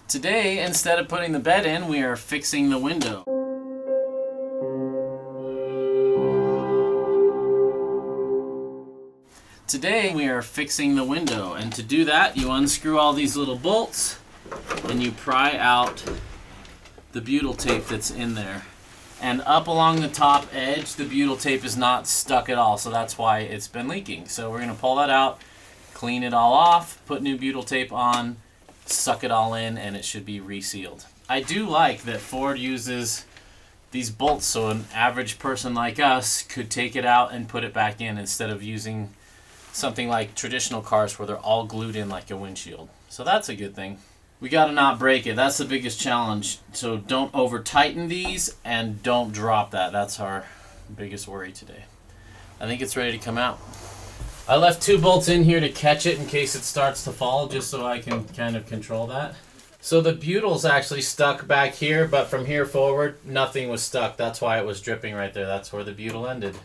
Today, instead of putting the bed in, we are fixing the window. Today, we are fixing the window, and to do that, you unscrew all these little bolts, and you pry out the butyl tape that's in there. And up along the top edge, the butyl tape is not stuck at all, so that's why it's been leaking. So we're going to pull that out, clean it all off, put new butyl tape on, suck it all in, and it should be resealed. I do like that Ford uses these bolts so an average person like us could take it out and put it back in instead of using something like traditional cars where they're all glued in like a windshield. So that's a good thing. We gotta not break it. That's the biggest challenge. So don't over tighten these and don't drop that. That's our biggest worry today. I think it's ready to come out. I left 2 bolts in here to catch it in case it starts to fall, just so I can kind of control that. So the butyl's actually stuck back here, but from here forward, nothing was stuck. That's why it was dripping right there. That's where the butyl ended.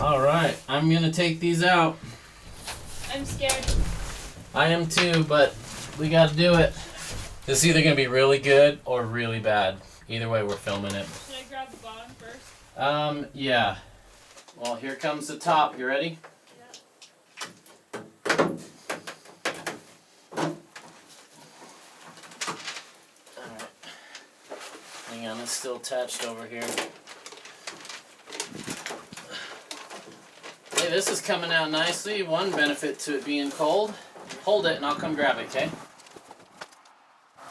All right, I'm gonna take these out. I'm scared. I am too, but we gotta do it. This is either gonna be really good or really bad. Either way, we're filming it. Should I grab the bottom first? Yeah. Well, here comes the top. You ready? Yeah. Alright. Hang on, it's still attached over here. Hey, this is coming out nicely. One benefit to it being cold. Hold it and I'll come grab it, okay?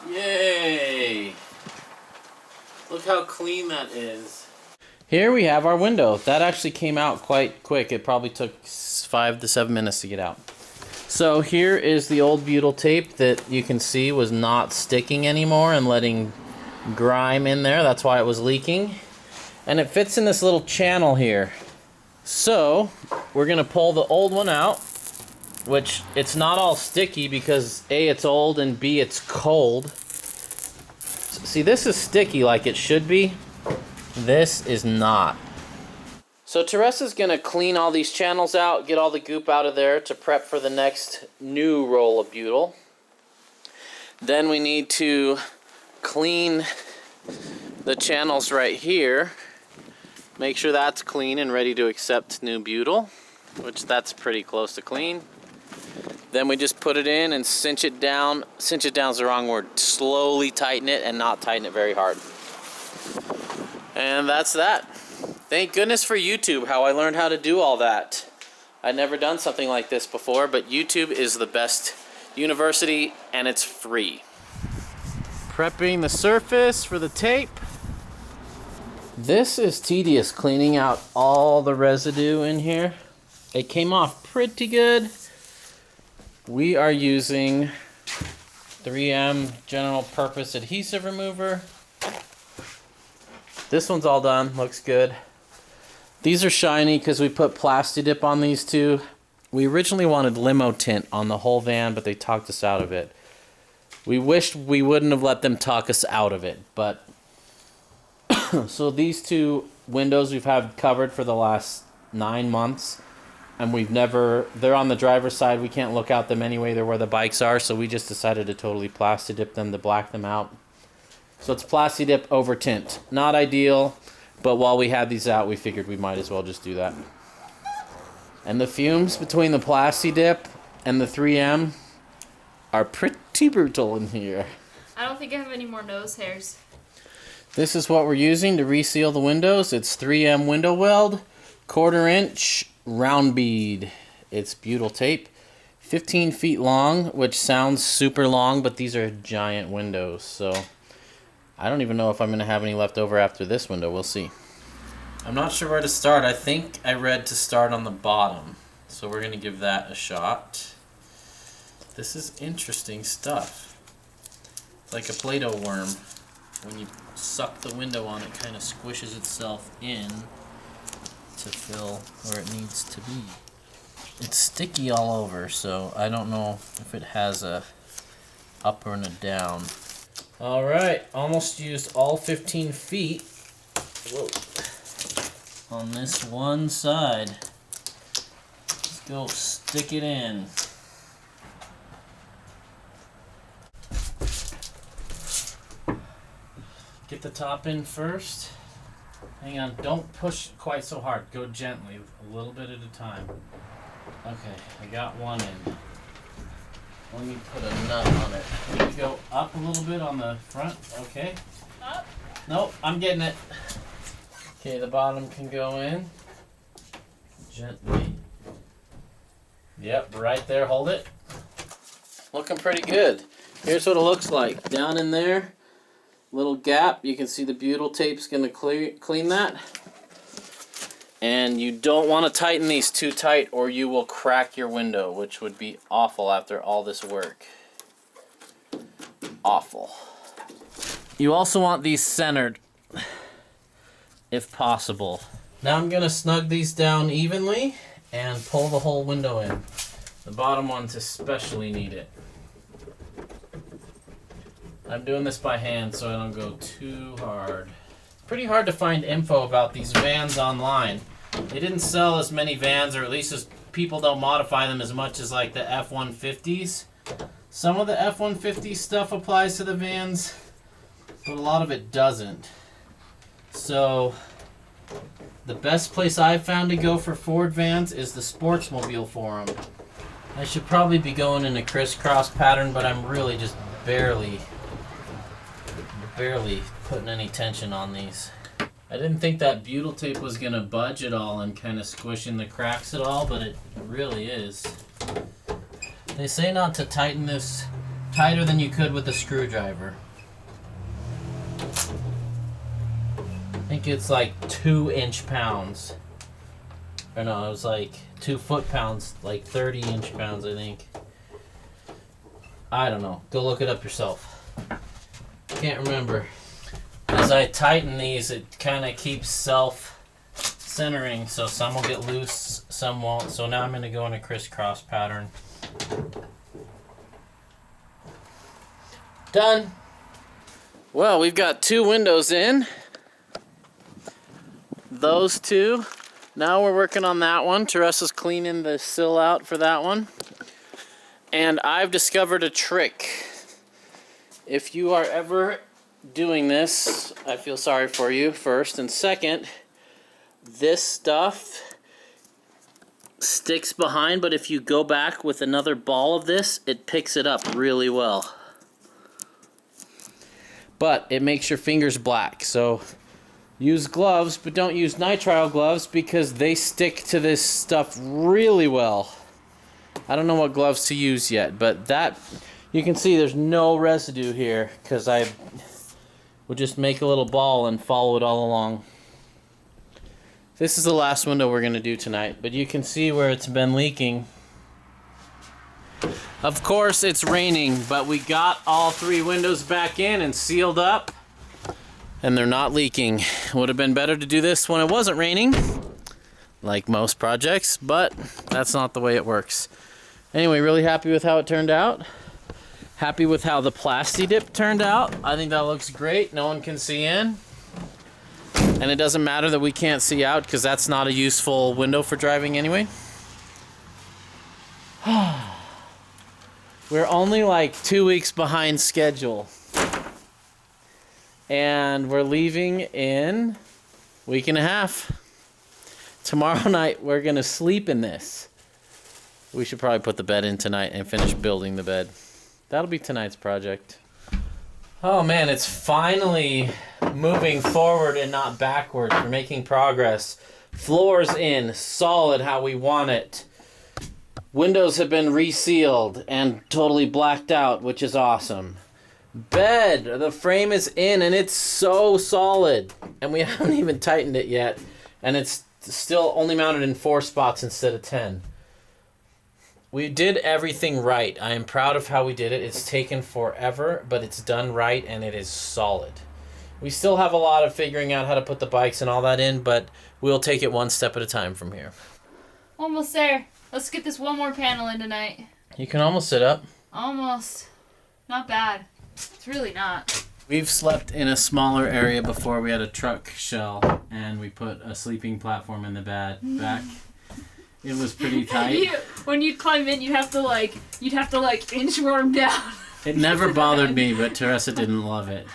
Yay! Look how clean that is. Here we have our window. That actually came out quite quick. It probably took 5 to 7 minutes to get out. So here is the old butyl tape that you can see was not sticking anymore and letting grime in there. That's why it was leaking. And it fits in this little channel here. So we're gonna pull the old one out, which it's not all sticky because A, it's old, and B, it's cold. See, this is sticky like it should be. This is not. So Teresa's gonna clean all these channels out, get all the goop out of there to prep for the next new roll of butyl. Then we need to clean the channels right here. Make sure that's clean and ready to accept new butyl, which that's pretty close to clean. Then we just put it in and cinch it down. Cinch it down is the wrong word. Slowly tighten it and not tighten it very hard. And that's that. Thank goodness for YouTube, how I learned how to do all that. I'd never done something like this before, but YouTube is the best university and it's free. Prepping the surface for the tape. This is tedious, cleaning out all the residue in here. It came off pretty good. We are using 3M general purpose adhesive remover. This one's all done, looks good. These are shiny because we put Plasti-Dip on these two. We originally wanted limo tint on the whole van, but they talked us out of it. We wished we wouldn't have let them talk us out of it, but so these 2 windows we've had covered for the last 9 months, and they're on the driver's side. We can't look out them anyway. They're where the bikes are, so we just decided to totally Plasti-Dip them to black them out. So it's Plasti-Dip over tint. Not ideal, but while we had these out, we figured we might as well just do that. And the fumes between the Plasti-Dip and the 3M are pretty brutal in here. I don't think I have any more nose hairs. This is what we're using to reseal the windows. It's 3M window weld, 1/4 inch round bead. It's butyl tape, 15 feet long, which sounds super long, but these are giant windows, so I don't even know if I'm going to have any left over after this window. We'll see. I'm not sure where to start. I think I read to start on the bottom, so we're going to give that a shot. This is interesting stuff. It's like a Play-Doh worm. When you suck the window on, it kind of squishes itself in to fill where it needs to be. It's sticky all over, so I don't know if it has a up and a down. Alright, almost used all 15 feet. Whoa. On this one side. Let's go stick it in. Get the top in first. Hang on, don't push quite so hard. Go gently, a little bit at a time. Okay, I got one in. Let me put a nut on it. Can you go up a little bit on the front? Okay. Up? Nope, I'm getting it. Okay, the bottom can go in. Gently. Yep, right there, hold it. Looking pretty good. Here's what it looks like. Down in there, little gap. You can see the butyl tape's gonna clean that. And you don't want to tighten these too tight or you will crack your window, which would be awful after all this work. Awful. You also want these centered, if possible. Now I'm gonna snug these down evenly and pull the whole window in. The bottom ones especially need it. I'm doing this by hand so I don't go too hard. Pretty hard to find info about these vans online. They didn't sell as many vans, or at least as people don't modify them as much as like the F-150s. Some of the F-150 stuff applies to the vans, but a lot of it doesn't. So the best place I've found to go for Ford vans is the Sportsmobile forum. I should probably be going in a crisscross pattern, but I'm really just barely putting any tension on these. I didn't think that butyl tape was gonna budge at all and kind of squish in the cracks at all, but it really is. They say not to tighten this tighter than you could with a screwdriver. I think it's like 2 inch-pounds. Or no, it was like 2 foot-pounds, like 30 inch-pounds, I think. I don't know. Go look it up yourself. Can't remember. As I tighten these, it kind of keeps self-centering, so some will get loose, some won't. So now I'm going to go in a crisscross pattern. Done. Well, we've got 2 windows in. Those 2. Now we're working on that one. Teresa's cleaning the sill out for that one. And I've discovered a trick. If you are ever doing this, I feel sorry for you, first. And second, this stuff sticks behind, but if you go back with another ball of this, it picks it up really well. But it makes your fingers black, so use gloves, but don't use nitrile gloves because they stick to this stuff really well. I don't know what gloves to use yet, but that, you can see there's no residue here because I would just make a little ball and follow it all along. This is the last window we're going to do tonight, but you can see where it's been leaking. Of course it's raining, but we got all 3 windows back in and sealed up, and they're not leaking. Would have been better to do this when it wasn't raining, like most projects, but that's not the way it works. Anyway, really happy with how it turned out. Happy with how the plasti dip turned out. I think that looks great. No one can see in. And it doesn't matter that we can't see out because that's not a useful window for driving anyway. We're only like 2 weeks behind schedule. And we're leaving in a week and a half. Tomorrow night we're gonna sleep in this. We should probably put the bed in tonight and finish building the bed. That'll be tonight's project. Oh man, it's finally moving forward and not backwards. We're making progress. Floor's in, solid how we want it. Windows have been resealed and totally blacked out, which is awesome. Bed, the frame is in and it's so solid. And we haven't even tightened it yet. And it's still only mounted in 4 spots instead of 10. We did everything right. I am proud of how we did it. It's taken forever, but it's done right and it is solid. We still have a lot of figuring out how to put the bikes and all that in, but we'll take it one step at a time from here. Almost there. Let's get this one more panel in tonight. You can almost sit up. Almost. Not bad. It's really not. We've slept in a smaller area before. We had a truck shell and we put a sleeping platform in the back. It was pretty tight. When you climb in, you'd have to inchworm down. It never bothered me, but Teresa didn't love it.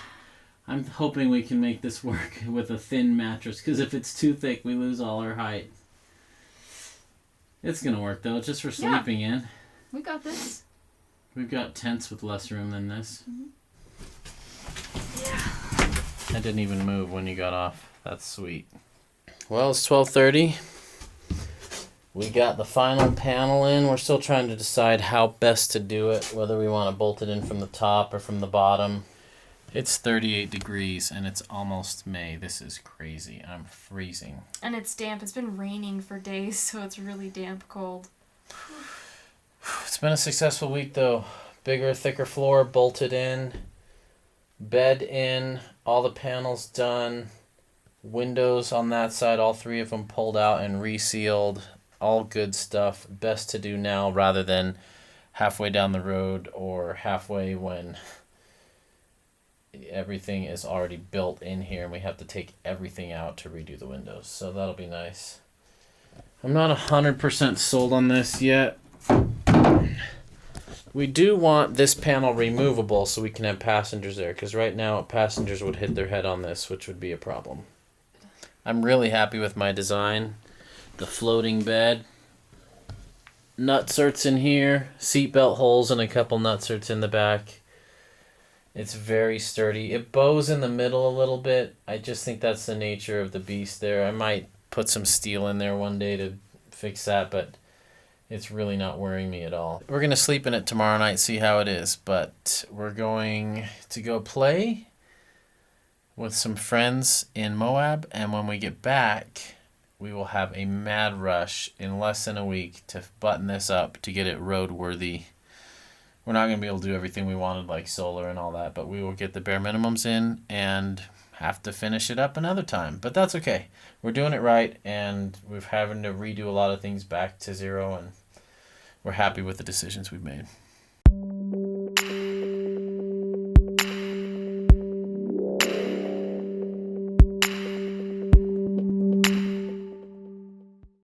I'm hoping we can make this work with a thin mattress, because if it's too thick, we lose all our height. It's gonna work though, just for sleeping in. We got this. We've got tents with less room than this. Yeah. I didn't even move when you got off. That's sweet. Well, it's 12:30. We got the final panel in. We're still trying to decide how best to do it, whether we want to bolt it in from the top or from the bottom. It's 38 degrees and it's almost May. This is crazy. I'm freezing. And it's damp. It's been raining for days, so it's really damp cold. It's been a successful week though. Bigger, thicker floor bolted in. Bed in. All the panels done. Windows on that side, all 3 of them pulled out and resealed. All good stuff. Best to do now rather than halfway down the road or halfway when everything is already built in here and we have to take everything out to redo the windows. So that'll be nice. I'm not 100% sold on this yet. We do want this panel removable so we can have passengers there, because right now passengers would hit their head on this, which would be a problem. I'm really happy with my design. The floating bed. Nutserts in here. Seatbelt holes and a couple nutserts in the back. It's very sturdy. It bows in the middle a little bit. I just think that's the nature of the beast there. I might put some steel in there one day to fix that, but it's really not worrying me at all. We're going to sleep in it tomorrow night, see how it is, but we're going to go play with some friends in Moab, and when we get back, we will have a mad rush in less than a week to button this up to get it roadworthy. We're not going to be able to do everything we wanted, like solar and all that, but we will get the bare minimums in and have to finish it up another time. But that's okay. We're doing it right, and we're having to redo a lot of things back to zero, and we're happy with the decisions we've made.